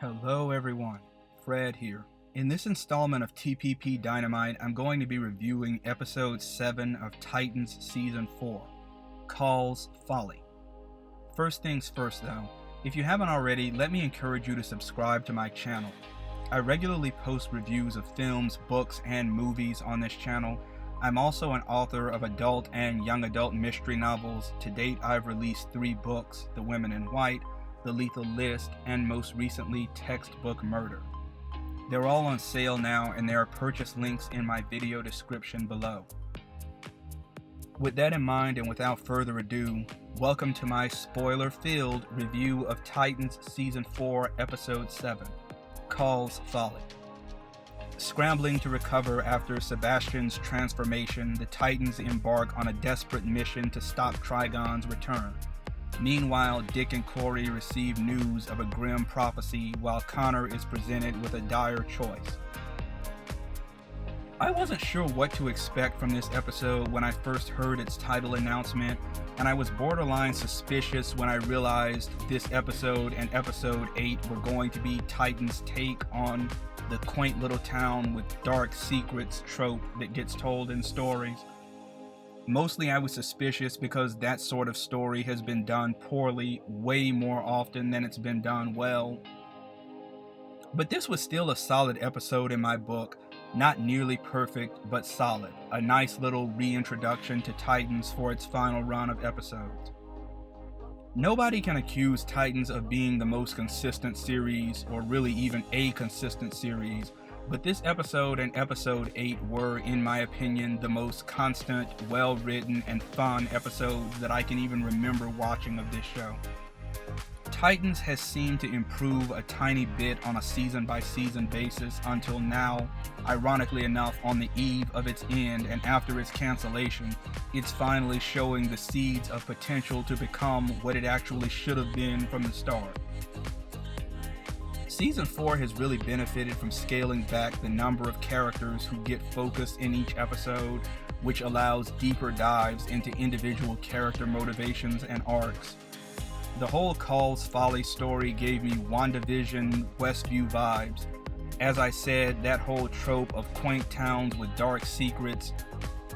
Hello everyone, Fred here. In this installment of TPP Dynamite, I'm going to be reviewing episode 7 of Titans Season 4, Caul's Folly. First things first though, if you haven't already, let me encourage you to subscribe to my channel. I regularly post reviews of films, books, and movies on this channel. I'm also an author of adult and young adult mystery novels. To date, I've released 3 books, The Women in White, The Lethal List, and most recently, Textbook Murder. They're all on sale now, and there are purchase links in my video description below. With that in mind, and without further ado, welcome to my spoiler-filled review of Titans Season 4, Episode 7, Caul's Folly. Scrambling to recover after Sebastian's transformation, the Titans embark on a desperate mission to stop Trigon's return. Meanwhile, Dick and Corey receive news of a grim prophecy while Connor is presented with a dire choice. I wasn't sure what to expect from this episode when I first heard its title announcement, and I was borderline suspicious when I realized this episode and episode 8 were going to be Titan's take on the quaint little town with dark secrets trope that gets told in stories. Mostly I was suspicious because that sort of story has been done poorly way more often than it's been done well. But this was still a solid episode in my book, not nearly perfect, but solid. A nice little reintroduction to Titans for its final run of episodes. Nobody can accuse Titans of being the most consistent series, or really even a consistent series, but this episode and episode 8 were, in my opinion, the most constant, well-written, and fun episodes that I can even remember watching of this show. Titans has seemed to improve a tiny bit on a season-by-season basis until now. Ironically enough, on the eve of its end and after its cancellation, it's finally showing the seeds of potential to become what it actually should have been from the start. Season 4 has really benefited from scaling back the number of characters who get focused in each episode, which allows deeper dives into individual character motivations and arcs. The whole Caul's Folly story gave me WandaVision, Westview vibes. As I said, that whole trope of quaint towns with dark secrets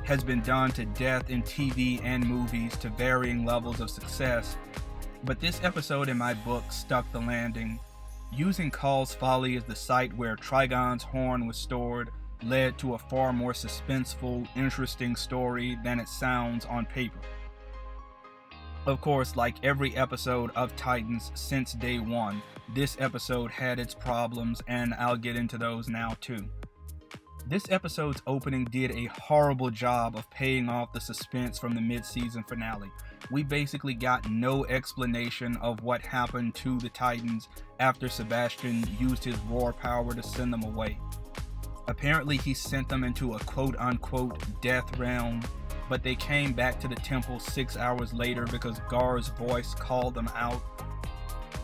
has been done to death in TV and movies to varying levels of success, but this episode in my book stuck the landing. Using Caul's Folly as the site where Trigon's horn was stored led to a far more suspenseful, interesting story than it sounds on paper. Of course, like every episode of Titans since day one, this episode had its problems, and I'll get into those now too. This episode's opening did a horrible job of paying off the suspense from the mid-season finale. We basically got no explanation of what happened to the Titans after Sebastian used his roar power to send them away. Apparently he sent them into a quote-unquote death realm, but they came back to the temple 6 hours later because Gar's voice called them out.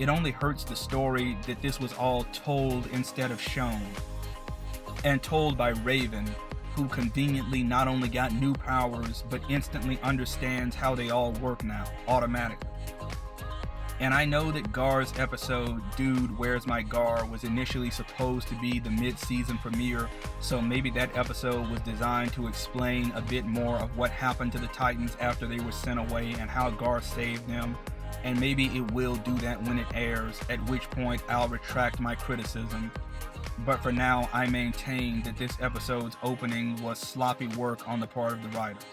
It only hurts the story that this was all told instead of shown. And told by Raven, who conveniently not only got new powers, but instantly understands how they all work now, automatically. And I know that Gar's episode, Dude, Where's My Gar, was initially supposed to be the mid-season premiere, so maybe that episode was designed to explain a bit more of what happened to the Titans after they were sent away and how Gar saved them, and maybe it will do that when it airs, at which point I'll retract my criticism. But for now, I maintain that this episode's opening was sloppy work on the part of the writers.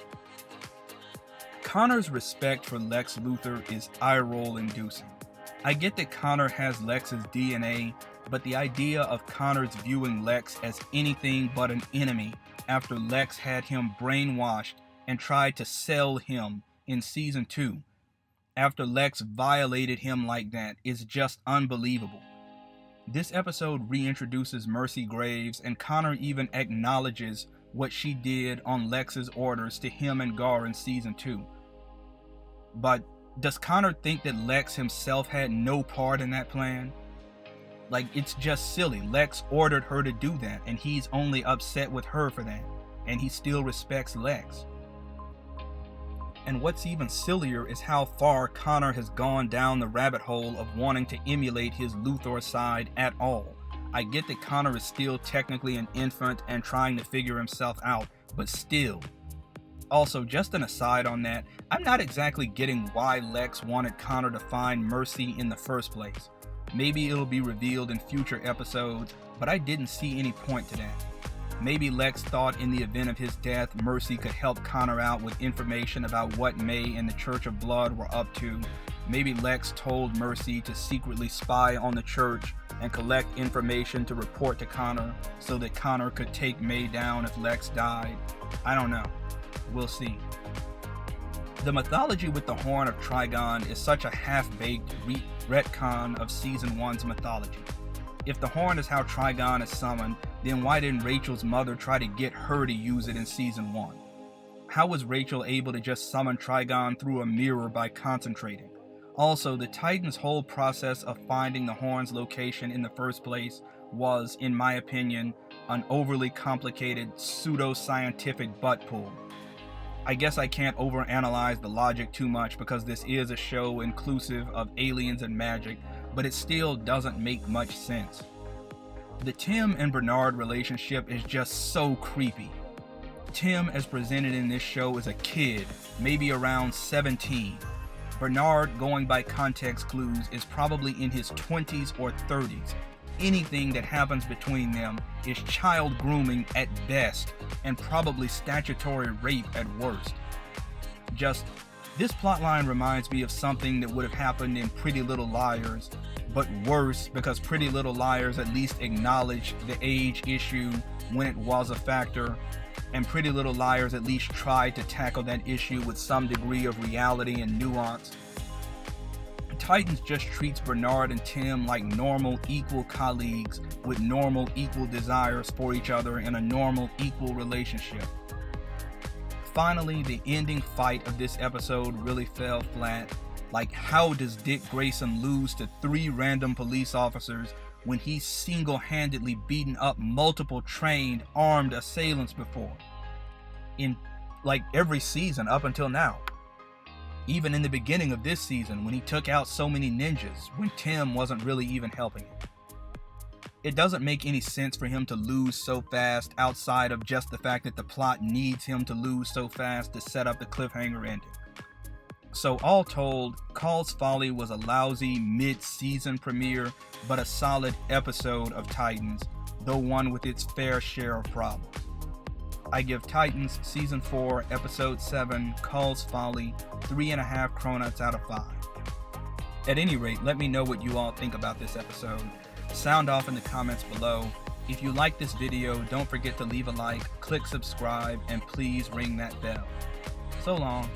Connor's respect for Lex Luthor is eye-roll inducing. I get that Connor has Lex's DNA, but the idea of Connor's viewing Lex as anything but an enemy after Lex had him brainwashed and tried to sell him in Season 2, after Lex violated him like that, is just unbelievable. This episode reintroduces Mercy Graves, and Connor even acknowledges what she did on Lex's orders to him and Gar in Season 2. But does Connor think that Lex himself had no part in that plan? Like, it's just silly. Lex ordered her to do that, and he's only upset with her for that, and he still respects Lex. And what's even sillier is how far Connor has gone down the rabbit hole of wanting to emulate his Luthor side at all. I get that Connor is still technically an infant and trying to figure himself out, but still. Also, just an aside on that, I'm not exactly getting why Lex wanted Connor to find Mercy in the first place. Maybe it'll be revealed in future episodes, but I didn't see any point to that. Maybe Lex thought in the event of his death, Mercy could help Connor out with information about what May and the Church of Blood were up to. Maybe Lex told Mercy to secretly spy on the Church and collect information to report to Connor so that Connor could take May down if Lex died. I don't know. We'll see. The mythology with the Horn of Trigon is such a half-baked retcon of Season 1's mythology. If the Horn is how Trigon is summoned, then why didn't Rachel's mother try to get her to use it in Season 1? How was Rachel able to just summon Trigon through a mirror by concentrating? Also, the Titans' whole process of finding the Horn's location in the first place was, in my opinion, an overly complicated, pseudo-scientific butt pull. I guess I can't overanalyze the logic too much because this is a show inclusive of aliens and magic, but it still doesn't make much sense. The Tim and Bernard relationship is just so creepy. Tim, as presented in this show, is a kid, maybe around 17. Bernard, going by context clues, is probably in his 20s or 30s. Anything that happens between them is child grooming at best, and probably statutory rape at worst. This plotline reminds me of something that would have happened in Pretty Little Liars, but worse because Pretty Little Liars at least acknowledged the age issue when it was a factor, and Pretty Little Liars at least tried to tackle that issue with some degree of reality and nuance. Titans just treats Bernard and Tim like normal, equal colleagues with normal, equal desires for each other in a normal, equal relationship. Finally, the ending fight of this episode really fell flat. Like, how does Dick Grayson lose to 3 random police officers when he's single-handedly beaten up multiple trained, armed assailants before? In, like, every season up until now. Even in the beginning of this season, when he took out so many ninjas, when Tim wasn't really even helping him. It doesn't make any sense for him to lose so fast outside of just the fact that the plot needs him to lose so fast to set up the cliffhanger ending. So all told, Caul's Folly was a lousy mid-season premiere, but a solid episode of Titans, though one with its fair share of problems. I give Titans Season 4, Episode 7, Caul's Folly, 3.5 Cronuts out of 5. At any rate, let me know what you all think about this episode. Sound off in the comments below. If you like this video, don't forget to leave a like, click subscribe, and please ring that bell. So long.